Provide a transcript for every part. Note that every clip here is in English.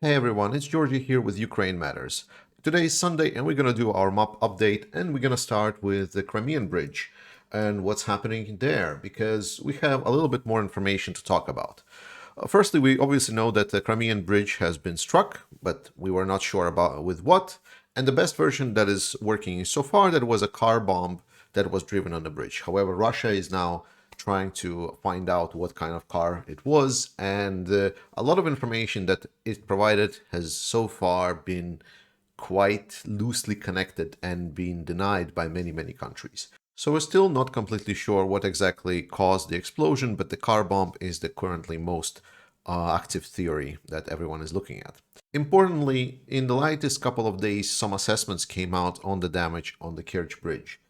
Hey everyone, it's Georgie here with Ukraine Matters. Today is Sunday and we're going to do our map update and we're going to start with the Crimean Bridge and what's happening there because we have a little bit more information to talk about. Firstly, we obviously know that the Crimean Bridge has been struck, but we were not sure about with what. And the best version that is working so far that it was a car bomb that was driven on the bridge. However, Russia is now trying to find out what kind of car it was, and a lot of information that it provided has so far been quite loosely connected and been denied by many countries. So we're still not completely sure what exactly caused the explosion, but the car bomb is the currently most active theory that everyone is looking at. Importantly, in the latest couple of days, some assessments came out on the damage on the Kerch Bridge.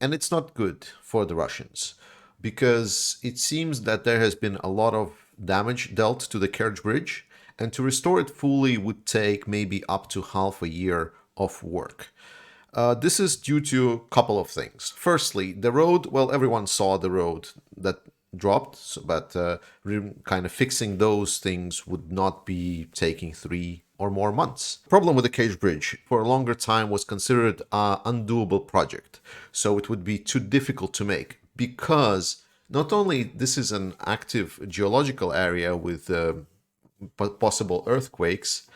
And it's not good for the Russians because it seems that there has been a lot of damage dealt to the Kerch Bridge, and to restore it fully would take maybe up to half a year of work. This is due to a couple of things. Firstly, the road, well, everyone saw the road that dropped, but kind of fixing those things would not be taking 3 or more months. Problem with the Cage Bridge for a longer time was considered an undoable project, so it would be too difficult to make because not only this is an active geological area with possible earthquakes,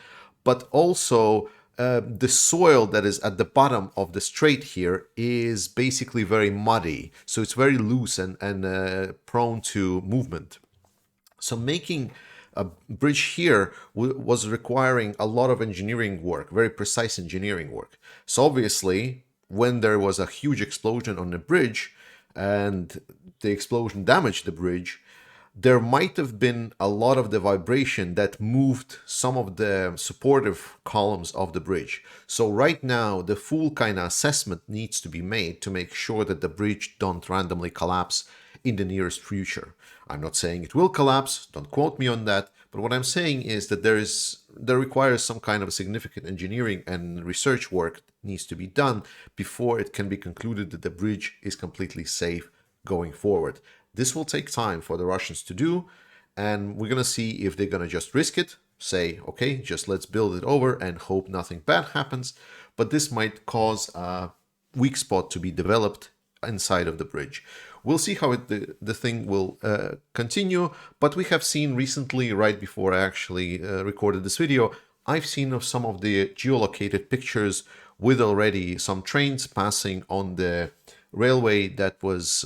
but also the soil that is at the bottom of the strait here is basically very muddy. So it's very loose and prone to movement. So making a bridge here was requiring a lot of engineering work, very precise engineering work. So obviously, when there was a huge explosion on the bridge and the explosion damaged the bridge, there might have been a lot of the vibration that moved some of the supportive columns of the bridge. So right now, the full kind of assessment needs to be made to make sure that the bridge don't randomly collapse in the nearest future. I'm not saying it will collapse, don't quote me on that, but what I'm saying is that there requires some kind of significant engineering and research work that needs to be done before it can be concluded that the bridge is completely safe going forward. This will take time for the Russians to do, and we're going to see if they're going to just risk it, say, okay, just let's build it over and hope nothing bad happens, but this might cause a weak spot to be developed inside of the bridge. We'll see how the thing will continue, but we have seen recently, right before I actually recorded this video, I've seen of some of the geolocated pictures with already some trains passing on the railway that was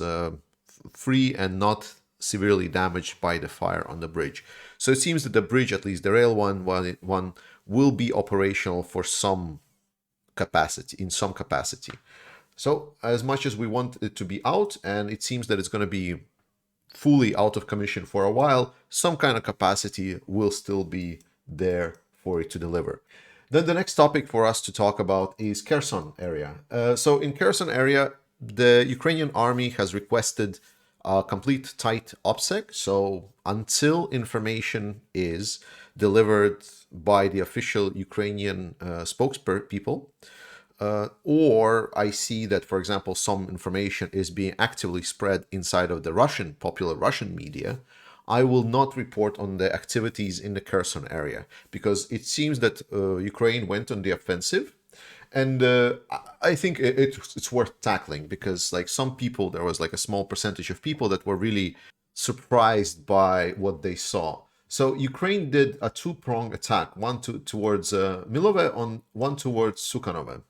free and not severely damaged by the fire on the bridge. So it seems that the bridge, at least the rail one, will be operational for some capacity, in some capacity. So as much as we want it to be out, and it seems that it's going to be fully out of commission for a while, some kind of capacity will still be there for it to deliver. Then the next topic for us to talk about is Kherson area. So in Kherson area, the Ukrainian army has requested a complete tight OPSEC. So until information is delivered by the official Ukrainian spokespeople, or I see that, for example, some information is being actively spread inside of the popular Russian media, I will not report on the activities in the Kherson area because it seems that Ukraine went on the offensive. And I think it's worth tackling because, like, some people, there was like a small percentage of people that were really surprised by what they saw. So Ukraine did a two-pronged attack, one towards Milove, one towards Sukhanove.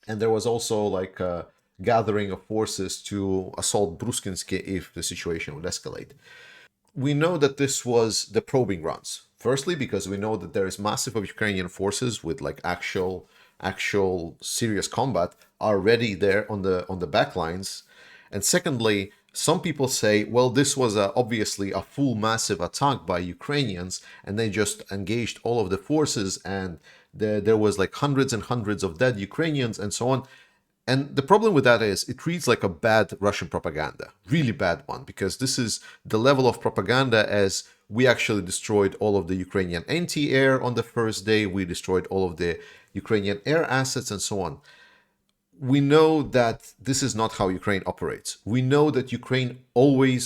And there was also like a gathering of forces to assault Bruskinsky if the situation would escalate. We know that this was the probing runs. Firstly, because we know that there is massive of Ukrainian forces with like actual serious combat already there on the back lines. And secondly, some people say, well, this was obviously a full massive attack by Ukrainians, and they just engaged all of the forces, and there was like hundreds and hundreds of dead Ukrainians and so on. And the problem with that is it reads like a bad Russian propaganda, really bad one, because this is the level of propaganda as we actually destroyed all of the Ukrainian anti-air on the first day, we destroyed all of the Ukrainian air assets and so on. We know that this is not how Ukraine operates. We know that Ukraine always,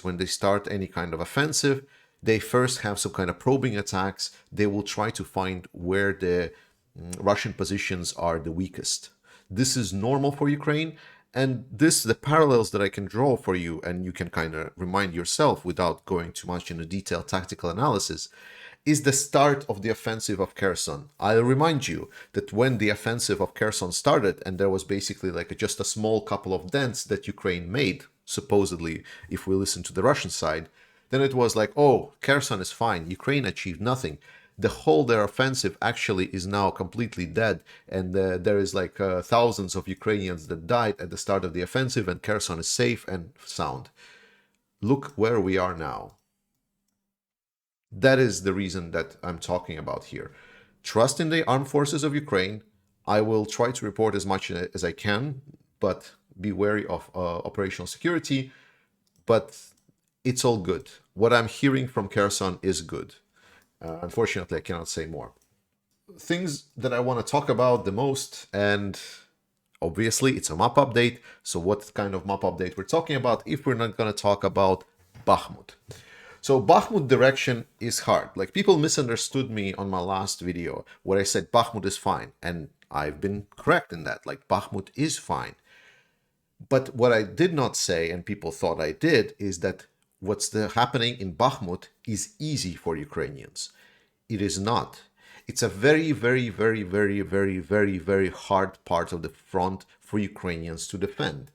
when they start any kind of offensive, They first have some kind of probing attacks. They will try to find where the Russian positions are the weakest. This is normal for Ukraine, and the parallels that I can draw for you, and you can kind of remind yourself without going too much into detailed tactical analysis, is the start of the offensive of Kherson. I'll remind you that when the offensive of Kherson started, and there was basically like just a small couple of dents that Ukraine made, supposedly, if we listen to the Russian side, then it was like, oh, Kherson is fine, Ukraine achieved nothing. The whole their offensive actually is now completely dead, and there is like thousands of Ukrainians that died at the start of the offensive, and Kherson is safe and sound. Look where we are now. That is the reason that I'm talking about here. Trust in the armed forces of Ukraine. I will try to report as much as I can, but be wary of operational security. But it's all good. What I'm hearing from Kherson is good. Unfortunately, I cannot say more. Things that I want to talk about the most, and obviously it's a map update. So what kind of map update we're talking about if we're not going to talk about Bakhmut? So Bakhmut direction is hard. Like, people misunderstood me on my last video where I said Bakhmut is fine, and I've been correct in that. Like, Bakhmut is fine. But what I did not say, and people thought I did, is that what's happening in Bakhmut is easy for Ukrainians. It is not. It's a very, very, very, very, very, very, very hard part of the front for Ukrainians to defend.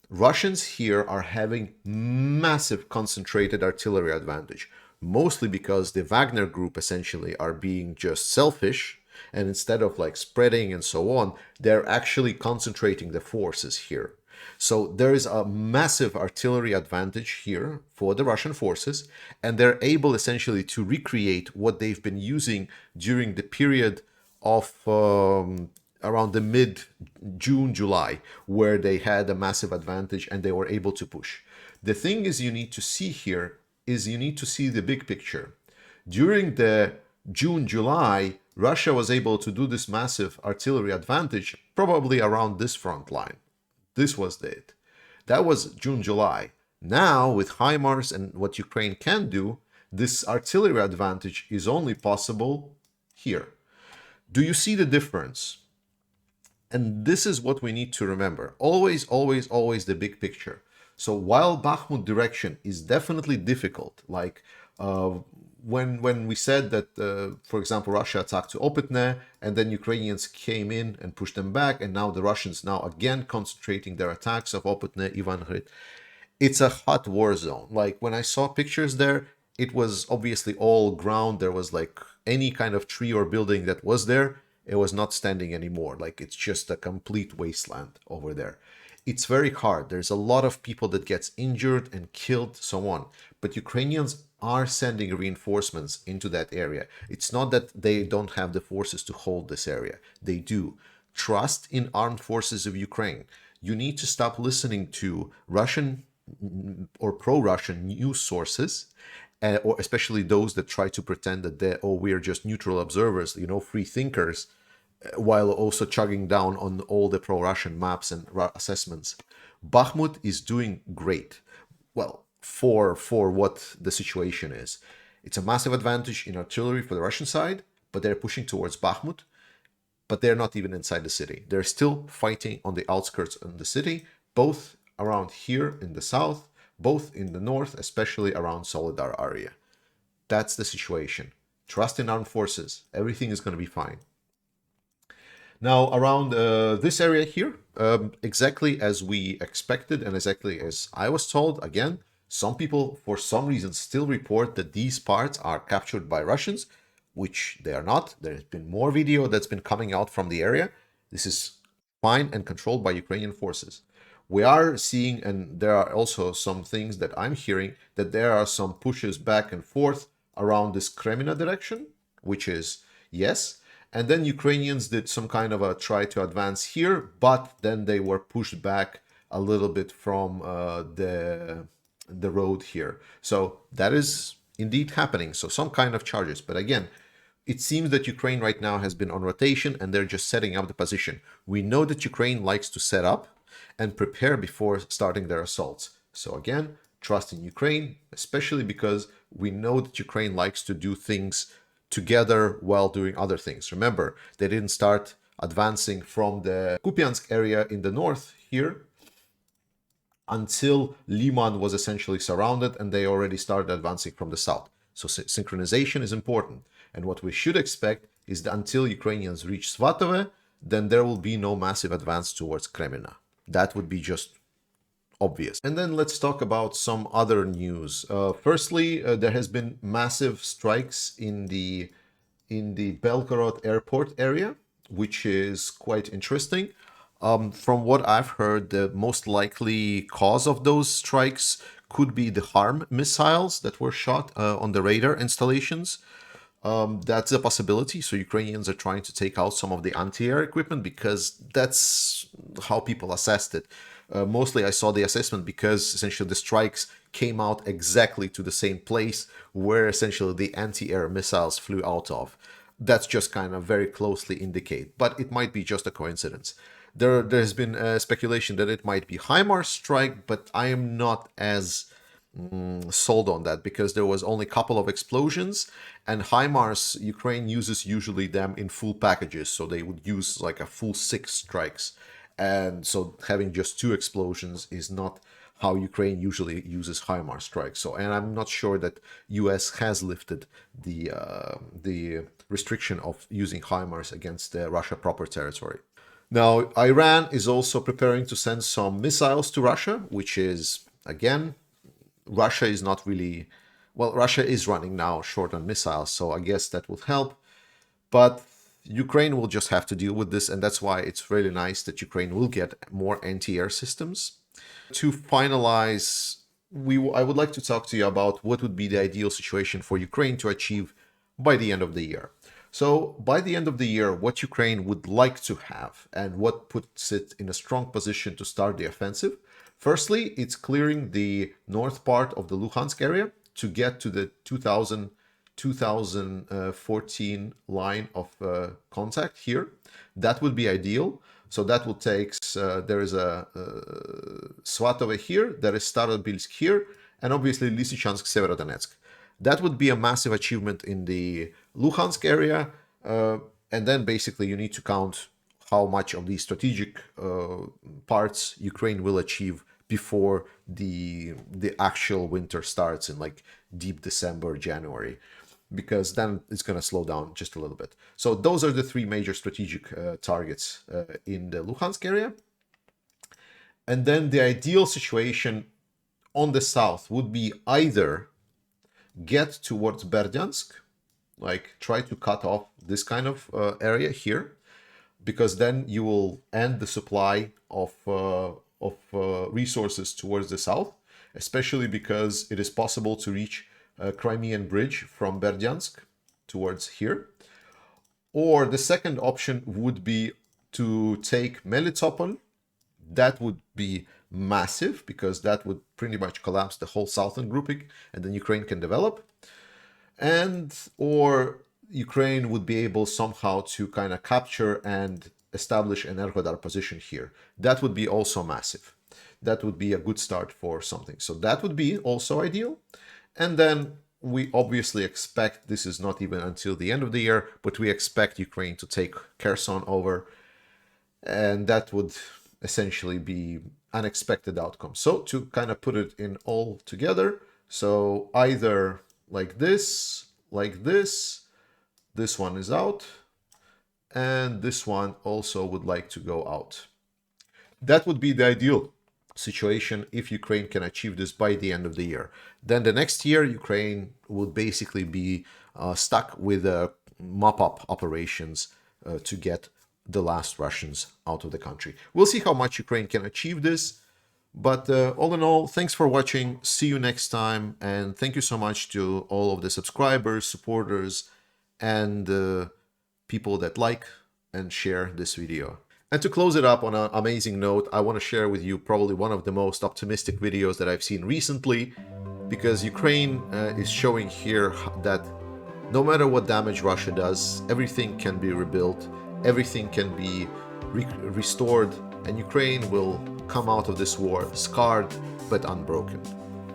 Russians here are having massive concentrated artillery advantage, mostly because the Wagner group essentially are being just selfish, and instead of like spreading and so on, they're actually concentrating the forces here. So there is a massive artillery advantage here for the Russian forces, and they're able essentially to recreate what they've been using during the period of around the mid-June, July, where they had a massive advantage and they were able to push. The thing is you need to see here is you need to see the big picture. During the June, July, Russia was able to do this massive artillery advantage probably around this front line. This was it. That was June, July. Now, with HIMARS and what Ukraine can do, this artillery advantage is only possible here. Do you see the difference? And this is what we need to remember. Always, always, always the big picture. So while Bakhmut direction is definitely difficult, like when we said that, for example, Russia attacked to Opitne, and then Ukrainians came in and pushed them back, and now the Russians now again concentrating their attacks of Opitne, Ivanhrid. It's a hot war zone. Like, when I saw pictures there, it was obviously all ground. There was like any kind of tree or building that was there, it was not standing anymore. Like, it's just a complete wasteland over there. It's very hard. There's a lot of people that gets injured and killed, so on. But Ukrainians are sending reinforcements into that area. It's not that they don't have the forces to hold this area. They do. Trust in armed forces of Ukraine. You need to stop listening to Russian or pro-Russian news sources, or especially those that try to pretend that we're just neutral observers, free thinkers, while also chugging down on all the pro-Russian maps and assessments. Bakhmut is doing great. Well, for what the situation is. It's a massive advantage in artillery for the Russian side, but they're pushing towards Bakhmut, but they're not even inside the city. They're still fighting on the outskirts of the city, both around here in the south, both in the north, especially around Solidar area. That's the situation. Trust in armed forces. Everything is going to be fine. Now, around this area here, exactly as we expected and exactly as I was told, again, some people, for some reason, still report that these parts are captured by Russians, which they are not. There's been more video that's been coming out from the area. This is fine and controlled by Ukrainian forces. We are seeing, and there are also some things that I'm hearing, that there are some pushes back and forth around this Crimean direction, which is yes. And then Ukrainians did some kind of a try to advance here, but then they were pushed back a little bit from the road here. So that is indeed happening. So some kind of charges. But again, it seems that Ukraine right now has been on rotation and they're just setting up the position. We know that Ukraine likes to set up and prepare before starting their assaults. So again, trust in Ukraine, especially because We know that Ukraine likes to do things together while doing other things. Remember, they didn't start advancing from the Kupiansk area in the north here until Liman was essentially surrounded, and they already started advancing from the south. So synchronization is important. And what we should expect is that until Ukrainians reach Svatove, then there will be no massive advance towards Crimean. That would be just obvious. And then let's talk about some other news. Firstly, there has been massive strikes in the Belgorod airport area, which is quite interesting. From what I've heard, the most likely cause of those strikes could be the HARM missiles that were shot on the radar installations. That's a possibility. So Ukrainians are trying to take out some of the anti-air equipment because that's how people assessed it. Mostly I saw the assessment because essentially the strikes came out exactly to the same place where essentially the anti-air missiles flew out of. That's just kind of very closely indicate, but it might be just a coincidence. There's been speculation that it might be HIMARS strike, but I am not as sold on that because there was only a couple of explosions, and HIMARS, Ukraine uses usually them in full packages, so they would use like a full 6 strikes, and so having just 2 explosions is not how Ukraine usually uses HIMARS strikes. So, and I'm not sure that US has lifted the restriction of using HIMARS against the Russia proper territory. Now, Iran is also preparing to send some missiles to Russia, which is, again, Russia is not really, well, Russia is running now short on missiles, so I guess that will help. But Ukraine will just have to deal with this, and that's why it's really nice that Ukraine will get more anti-air systems. To finalize, I would like to talk to you about what would be the ideal situation for Ukraine to achieve by the end of the year. So by the end of the year, what Ukraine would like to have and what puts it in a strong position to start the offensive. Firstly, it's clearing the north part of the Luhansk area to get to the 2014 line of contact here. That would be ideal. So that will take, there is a Svatove here, there is Starobilsk here, and obviously Lysychansk, Severodonetsk. That would be a massive achievement in the Luhansk area. And then basically you need to count how much of these strategic parts Ukraine will achieve before the actual winter starts in like deep December, January, because then it's going to slow down just a little bit. So those are the 3 major strategic targets in the Luhansk area. And then the ideal situation on the south would be either get towards Berdyansk, like try to cut off this kind of area here, because then you will end the supply of resources towards the south, especially because it is possible to reach Crimean bridge from Berdyansk towards here. Or the second option would be to take Melitopol. That would be massive because that would pretty much collapse the whole southern grouping, and then Ukraine can develop. And or Ukraine would be able somehow to kind of capture and establish an Enerhodar position here. That would be also massive. That would be a good start for something. So that would be also ideal. And then we obviously expect, this is not even until the end of the year, but we expect Ukraine to take Kherson over. And that would essentially be unexpected outcome. So to kind of put it in all together, so either like this one is out, and this one also would like to go out. That would be the ideal situation if Ukraine can achieve this by the end of the year. Then the next year, Ukraine would basically be stuck with mop-up operations to get the last Russians out of the country. We'll see how much Ukraine can achieve this. But all in all, thanks for watching. See you next time. And thank you so much to all of the subscribers, supporters, and people that like and share this video. And to close it up on an amazing note, I want to share with you probably one of the most optimistic videos that I've seen recently, because Ukraine is showing here that no matter what damage Russia does, everything can be rebuilt, everything can be restored, and Ukraine will come out of this war scarred but unbroken.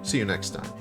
See you next time.